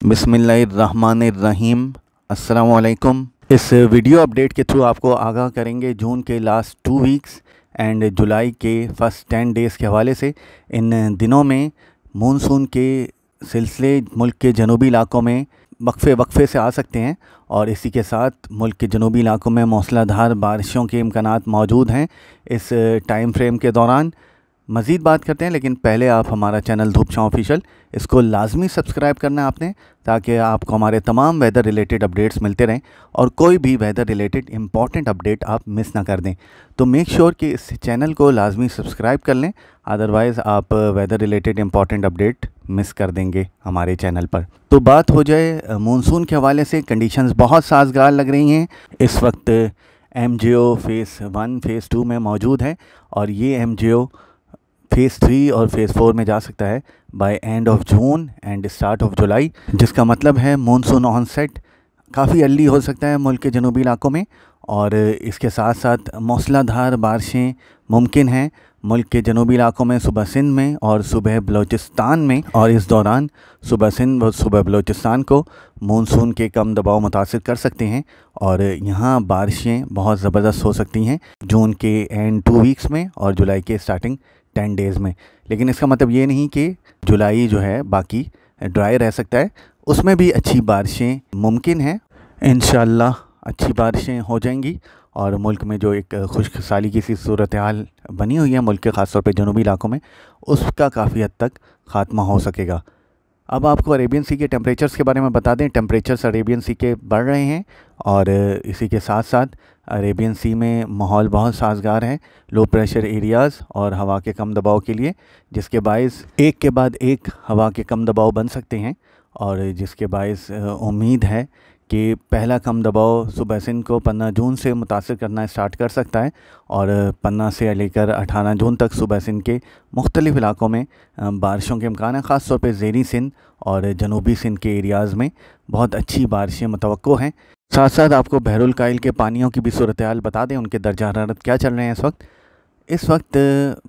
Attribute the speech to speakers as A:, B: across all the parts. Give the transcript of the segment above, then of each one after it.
A: बिस्मिल्लाहिर्रहमानिर्रहीम। अस्सलामुअलैकुम। इस वीडियो अपडेट के थ्रू आपको आगाह करेंगे जून के लास्ट 2 वीक्स एंड जुलाई के फर्स्ट 10 डेज़ के हवाले से। इन दिनों में मानसून के सिलसिले मुल्क के जनूबी इलाकों में वक्फे से आ सकते हैं और इसी के साथ मुल्क के जनूबी इलाकों में मूसलाधार बारिशों के इम्कानात मौजूद हैं इस टाइम फ्रेम के दौरान। मज़ीद बात करते हैं, लेकिन पहले आप हमारा चैनल धूप छाँव ऑफिशियल इसको लाजमी सब्सक्राइब करना है आपने, ताकि आपको हमारे तमाम वेदर रिलेटेड अपडेट्स मिलते रहें और कोई भी वेदर रिलेटेड इम्पॉर्टेंट अपडेट आप मिस ना कर दें। तो मेक श्योर कि इस चैनल को लाजमी सब्सक्राइब कर लें, अदरवाइज़ आप weather related important update miss कर देंगे हमारे चैनल पर। तो बात हो जाए मानसून के हवाले से, कंडीशंस बहुत साजगार लग रही हैं। इस वक्त MJO फ़ेज़ 1 फ़ेज़ 2 में मौजूद है और ये MJO फ़ेज़ 3 और फ़ेज़ 4 में जा सकता है by end of June and start of July, जिसका मतलब है मानसून ऑनसेट काफ़ी अर्ली हो सकता है मुल्क के जनूबी इलाकों में। और इसके साथ साथ मूसलाधार बारिशें मुमकिन हैं मुल्क के जनूबी इलाकों में, सुबह सिंध में और सुबह बलूचिस्तान में। और इस दौरान सुबह सिंध और सुबह बलूचिस्तान को मानसून के कम दबाव मुतासिर कर सकते हैं और यहाँ बारिशें बहुत ज़बरदस्त हो सकती हैं जून के एंड 2 वीक्स में और जुलाई के स्टार्टिंग 10 डेज़ में। लेकिन इसका मतलब ये नहीं कि जुलाई जो है बाकी ड्राई रह सकता है, उसमें भी अच्छी बारिशें मुमकिन हैं। इंशाअल्लाह अच्छी बारिशें हो जाएंगी और मुल्क में जो एक खुश्क साली की सी सूरत हाल बनी हुई है मुल्क के ख़ास तौर पे जनूबी इलाकों में, उसका काफ़ी हद तक ख़ात्मा हो सकेगा। अब आपको अरेबियन सी के टेम्परेचर्स के बारे में बता दें। टेम्परेचर्स अरेबियन सी के बढ़ रहे हैं और इसी के साथ साथ अरेबियन सी में माहौल बहुत साजगार है लो प्रेशर एरियाज़ और हवा के कम दबाव के लिए, जिसके बायस एक के बाद एक हवा के कम दबाव बन सकते हैं और जिसके बायस उम्मीद है कि पहला कम दबाव सुबह सिंध को 15 जून से मुतासिर करना स्टार्ट कर सकता है और 15 से लेकर 18 जून तक सुबह सिंध के मुख्तलिफ़ इलाकों में बारिशों के इम्कान है। ख़ास तौर पे ज़ेरी सिंध और जनूबी सिंध के एरियाज़ में बहुत अच्छी बारिशें मुतवक्को हैं। साथ साथ आपको बहरुल काइल के पानियों की भी सूरत हाल बता दें, उनके दर्जा हरारत क्या चल रहे हैं इस वक्त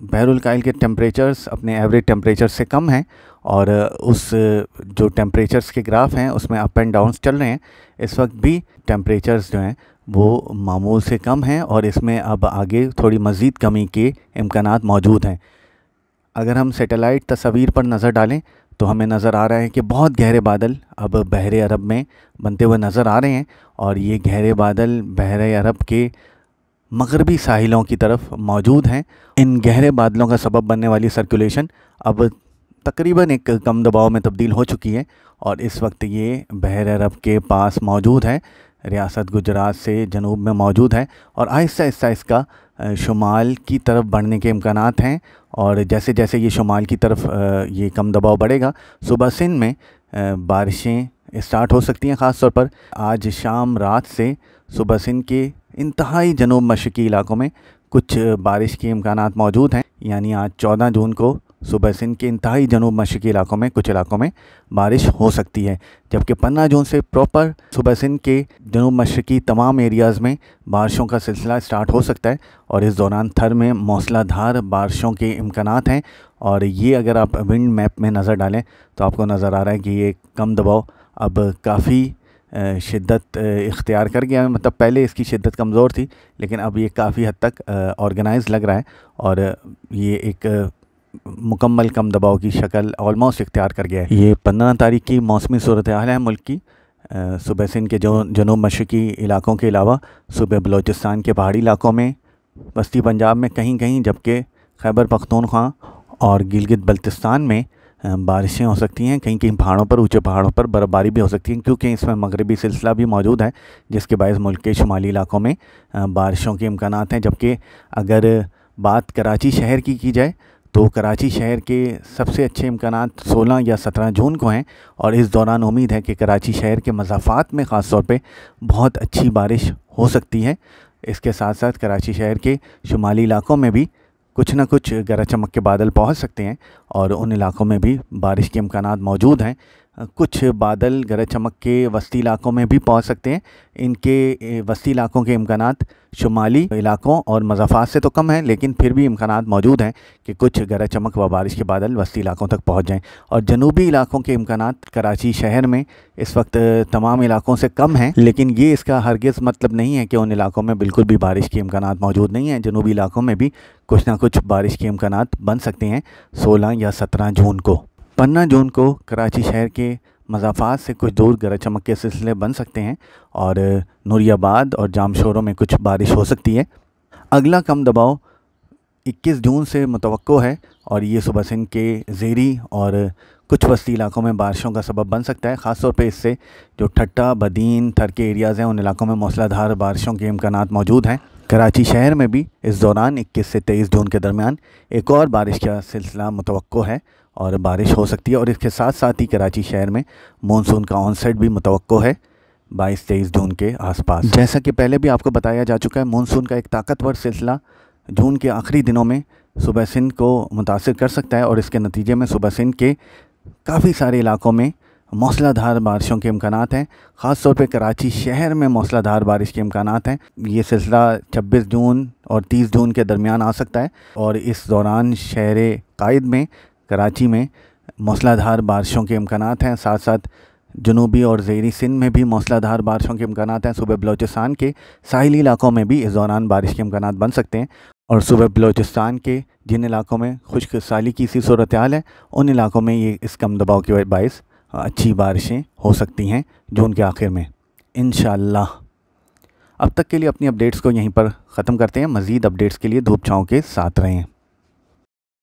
A: बहरुल काइल के टेम्परेचर्स अपने एवरेज टेम्परेचर से कम हैं और उस जो टेम्परेचर्स के ग्राफ हैं उसमें अप एंड डाउन्स चल रहे हैं। इस वक्त भी टेम्परेचर्स जो हैं वो मामूल से कम हैं और इसमें अब आगे थोड़ी मज़ीद कमी के इम्कानात मौजूद हैं। अगर हम सैटेलाइट तस्वीर पर नज़र डालें तो हमें नज़र आ रहा है कि बहुत गहरे बादल अब बहरे अरब में बनते हुए नज़र आ रहे हैं और ये गहरे बादल बहरे अरब के मगरबी साहिलों की तरफ मौजूद हैं। इन गहरे बादलों का सबब बनने वाली सर्कुलेशन अब तकरीबन एक कम दबाव में तब्दील हो चुकी है और इस वक्त ये बहर अरब के पास मौजूद है, रियासत गुजरात से जनूब में मौजूद है और आहिस्ता आहिस्ता इसका शुमाल की तरफ बढ़ने के इम्कानात हैं। और जैसे जैसे ये शुमाल की तरफ ये कम दबाव बढ़ेगा, सुबह सिंध में बारिशें स्टार्ट हो सकती हैं। ख़ास तौर पर आज शाम रात से सुबह सिंध के इंतहाई जनूब मशरक़ी इलाकों में कुछ बारिश के इम्कानात मौजूद हैं। यानी आज 14 जून को सुबह सिंध के इंतहाई जनूब मशरक़ी इलाकों में कुछ इलाकों में बारिश हो सकती है, जबकि 15 जून से प्रॉपर सुबह सिंध के जनूब मशरक़ी तमाम एरियाज़ में बारिशों का सिलसिला स्टार्ट हो सकता है और इस दौरान थर में मूसलाधार बारिशों के इम्कानात हैं। और ये अगर आप विंड मैप में नज़र डालें तो आपको नज़र आ रहा है कि ये कम दबाव अब काफ़ी शिद्दत इख्तियार कर गया है। मतलब पहले इसकी शिद्दत कमज़ोर थी, लेकिन अब ये काफ़ी हद तक ऑर्गेनाइज लग रहा है और ये एक मुकम्मल कम दबाव की शक्ल ऑलमोस्ट इख्तियार कर गया है। ये 15 तारीख की मौसमी सूरत हाल है मुल्क की। सुबह सिंध के जनूब मशरक़ी इलाकों के अलावा सुबह बलूचिस्तान के पहाड़ी इलाकों में, वस्ती पंजाब में कहीं कहीं, जबकि खैबर पख्तूनख्वा और गिलगित बल्तिस्तान में बारिशें हो सकती हैं। कहीं कहीं पहाड़ों पर, ऊंचे पहाड़ों पर बर्फ़बारी भी हो सकती है, क्योंकि इसमें मगरबी सिलसिला भी मौजूद है, जिसके बायस मुल्क के शुमाली इलाकों में बारिशों के इम्कानात हैं। जबकि अगर बात कराची शहर की जाए तो कराची शहर के सबसे अच्छे इम्कानात 16 या 17 जून को हैं और इस दौरान उम्मीद है कि कराची शहर के मज़ाफ़ात में ख़ास तौर पे बहुत अच्छी बारिश हो सकती है। इसके साथ साथ कराची शहर के शुमाली इलाकों में भी कुछ ना कुछ गरज चमक के बादल पहुंच सकते हैं और उन इलाकों में भी बारिश के इम्कानात मौजूद हैं। कुछ बादल गरज चमक के वस्ती इलाकों में भी पहुंच सकते हैं। इनके वस्ती इलाकों के इम्कानात शुमाली इलाकों और मज़ाफ़ात से तो कम हैं, लेकिन फिर भी इम्कानात मौजूद हैं कि कुछ गरज चमक व बारिश के बादल वस्ती इलाकों तक पहुंच जाएं। और जनूबी इलाकों के इम्कानात कराची शहर में इस वक्त तमाम इलाकों से कम हैं, लेकिन ये इसका हरगिज़ मतलब नहीं है कि उन इलाकों में बिल्कुल भी बारिश के इम्कानात मौजूद नहीं हैं। जनूबी इलाकों में भी कुछ ना कुछ बारिश के इम्कानात बन सकते हैं 16 या 17 जून को। 15 जून को कराची शहर के मज़ाफ़ात से कुछ दूर गरज चमक के सिलसिले बन सकते हैं और नूरियाबाद और जामशोरों में कुछ बारिश हो सकती है। अगला कम दबाव 21 जून से मुतवक्को है और ये सुबह सिंध के ज़ेरी और कुछ वस्ती इलाकों में बारिशों का सबब बन सकता है। ख़ास तौर पे इससे जो ठट्टा, बदीन, थर के एरियाज़ हैं उन इलाकों में मूसलाधार बारिशों के इम्कानात मौजूद हैं। कराची शहर में भी इस दौरान 21 से 23 जून के दरमियान एक और बारिश का सिलसिला मुतवक्को है और बारिश हो सकती है। और इसके साथ साथ ही कराची शहर में मानसून का ऑनसेट भी मुतवक्को है 22-23 जून के आसपास। जैसा कि पहले भी आपको बताया जा चुका है, मानसून का एक ताकतवर सिलसिला जून के आखिरी दिनों में सूबा सिंध को मुतासिर कर सकता है और इसके नतीजे में सूबा सिंध के काफ़ी सारे इलाकों में मूसलाधार बारिशों के इम्कानात हैं। ख़ास तौर पे कराची शहर में मूसलाधार बारिश के इम्कानात हैं। ये सिलसिला 26 जून और 30 जून के दरमियान आ सकता है और इस दौरान शहर कायद में कराची में मूसलाधार बारिशों के इम्कानात हैं। साथ साथ जनूबी और ज़ेरी सिंध में भी मूसलाधार बारिशों के इम्कानात हैं। सूबे बलोचिस्तान के साहिली इलाकों में भी इस दौरान बारिश के इम्कानात बन सकते हैं और सूबे बलोचिस्तान के जिन इलाकों में खुश्क साली की सी सूरत हाल है उन इलाकों में ये इस कम दबाव के बायस अच्छी बारिशें हो सकती हैं जून के आखिर में इंशाअल्लाह। अब तक के लिए अपनी अपडेट्स को यहीं पर ख़त्म करते हैं। मज़ीद अपडेट्स के लिए धूप छाँव के साथ रहें।